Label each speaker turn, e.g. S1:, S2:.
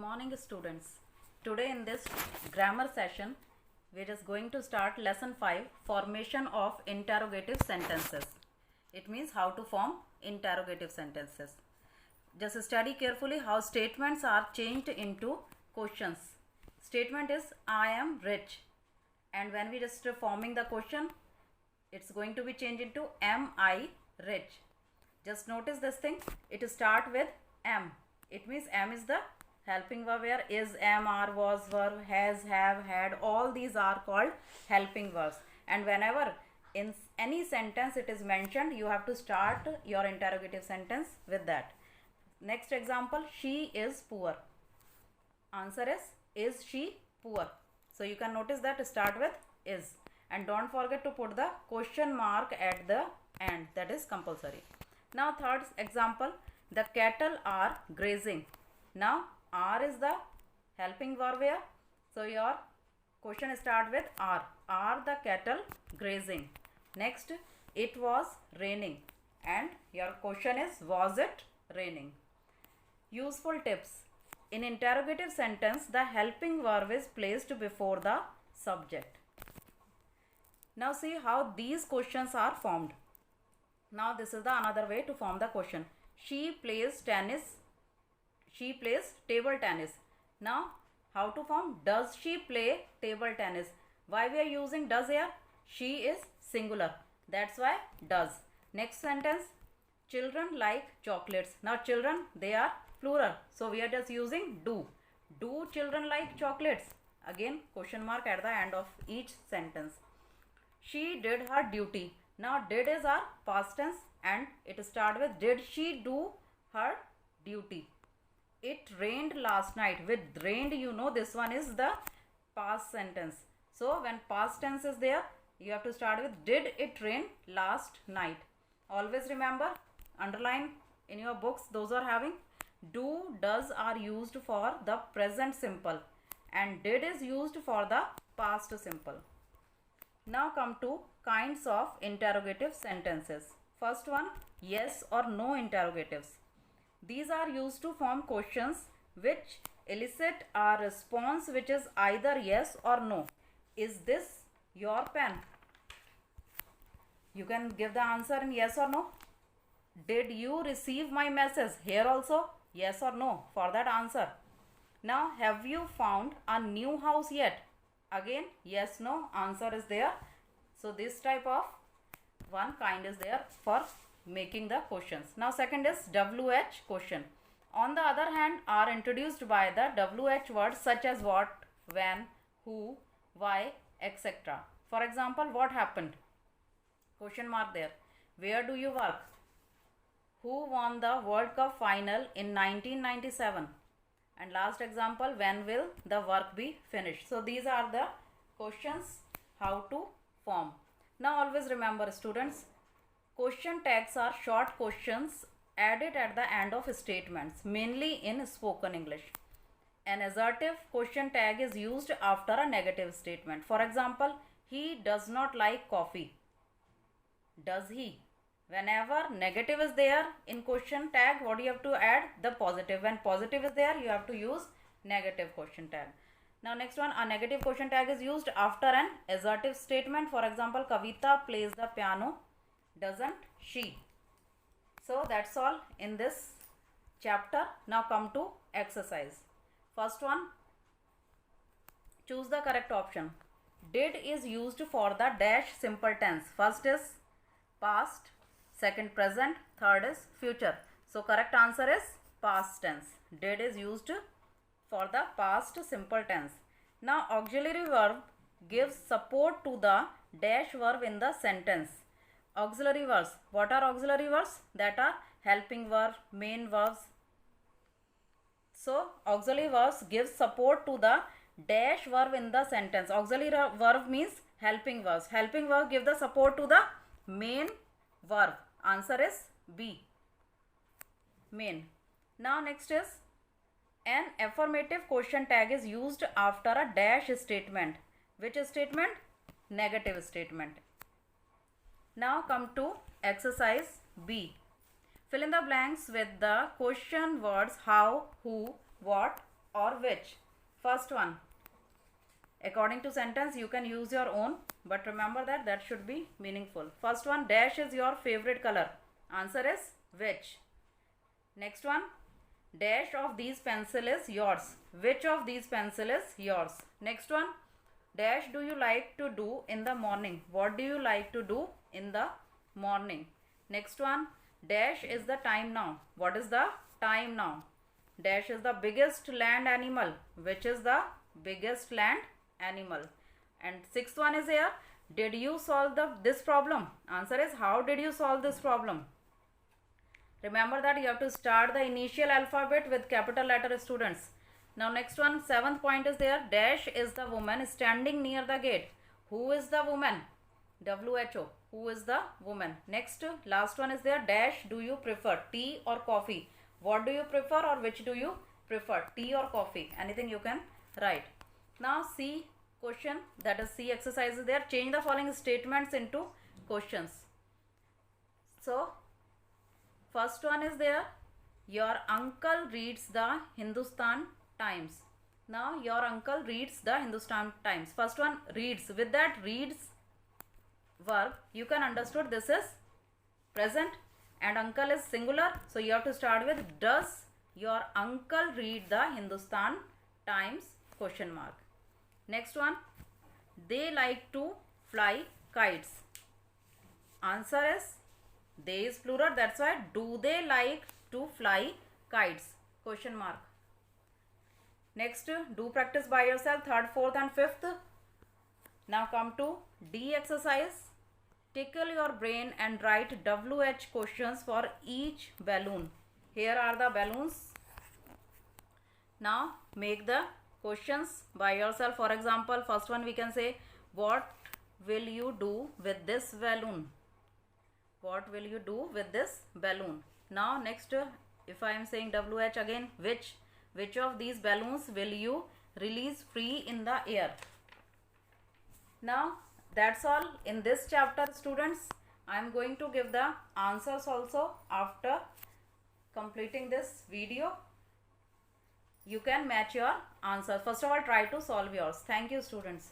S1: morning students. Today in this grammar session we are just going to start lesson 5, formation of interrogative sentences. It means how to form interrogative sentences. Just study carefully how statements are changed into questions. Statement is I am rich, and when we just forming the question, it's going to be changed into am I rich. Just notice this thing, it start with am. It means am is the helping verb here. Is, am, are, was verb, has, have, had, all these are called helping verbs. And whenever in any sentence it is mentioned, you have to start your interrogative sentence with that. Next example, she is poor. Answer is she poor? So you can notice that start with is. And don't forget to put the question mark at the end. That is compulsory. Now third example, the cattle are grazing. Now are is the helping verb here. So your question start with are. Are the cattle grazing? Next, it was raining. And your question is, was it raining? Useful tips. In interrogative sentence, the helping verb is placed before the subject. Now see how these questions are formed. Now this is the another way to form the question. She plays tennis. She plays table tennis. Now how to form? Does she play table tennis? Why we are using does here? She is singular. That's why does. Next sentence. Children like chocolates. Now children, they are plural. So we are just using do. Do children like chocolates? Again question mark at the end of each sentence. She did her duty. Now did is our past tense and it start with did she do her duty. It rained last night. With rained, you know this one is the past sentence. So when past tense is there, you have to start with did it rain last night. Always remember, underline in your books, those are having do, does are used for the present simple and did is used for the past simple. Now come to kinds of interrogative sentences. First one, yes or no interrogatives. These are used to form questions which elicit a response which is either yes or no. Is this your pen? You can give the answer in yes or no. Did you receive my message? Here also yes or no for that answer. Now have you found a new house yet? Again yes no answer is there. So this type of one kind is there for making the questions. Now second is WH question. On the other hand are introduced by the WH words such as what, when, who, why, etc. For example, what happened? Question mark there. Where do you work? Who won the World Cup final in 1997? And last example, when will the work be finished? So these are the questions how to form. Now always remember students, question tags are short questions added at the end of statements, mainly in spoken English. An assertive question tag is used after a negative statement. For example, he does not like coffee. Does he? Whenever negative is there in question tag, what you have to add? The positive. When positive is there, you have to use negative question tag. Now next one, a negative question tag is used after an assertive statement. For example, Kavita plays the piano. Doesn't she? So that's all in this chapter. Now come to exercise. First one, choose the correct option. Did is used for the dash simple tense. First is past, second present, third is future. So correct answer is past tense. Did is used for the past simple tense. Now auxiliary verb gives support to the dash verb in the sentence. Auxiliary verbs. What are auxiliary verbs? That are helping verb, main verbs. So auxiliary verbs give support to the dash verb in the sentence. Auxiliary verb means helping verbs. Helping verb give the support to the main verb. Answer is B. Main. Now next is an affirmative question tag is used after a dash statement. Which statement? Negative statement. Now come to exercise B. Fill in the blanks with the question words how, who, what, or which? First one, according to sentence you can use your own, but remember that should be meaningful. First one, dash is your favorite color. Answer is which. Next one, dash of these pencil is yours. Which of these pencil is yours? Next one, dash do you like to do in the morning? What do you like to do in the morning? Next one, dash is the time now. What is the time now? Dash is the biggest land animal. Which is the biggest land animal? And sixth one is here, did you solve this problem? Answer is how did you solve this problem? Remember that you have to start the initial alphabet with capital letter, students. Now next one, seventh point is there, dash is the woman standing near the gate. Who is the woman? WHO. Who is the woman? Next, last one is there, dash do you prefer, tea or coffee? What do you prefer or which do you prefer, tea or coffee? Anything you can write. Now see question, that is C exercise is there. Change the following statements into questions. So first one is there, your uncle reads the Hindustan Times. Now your uncle reads the Hindustan Times. First one, reads. With that reads verb, you can understood this is present and uncle is singular. So you have to start with, does your uncle read the Hindustan Times? Question mark. Next one, they like to fly kites. Answer is, they is plural, that's why do they like to fly kites? Question mark. Next, do practice by yourself, third, fourth and fifth. Now come to D exercise. Tickle your brain and write WH questions for each balloon. Here are the balloons. Now make the questions by yourself. For example, first one we can say, what will you do with this balloon? What will you do with this balloon? Now next, if I am saying WH again, which of these balloons will you release free in the air? Now that's all in this chapter, students. I am going to give the answers also after completing this video. You can match your answers. First of all, try to solve yours. Thank you, students.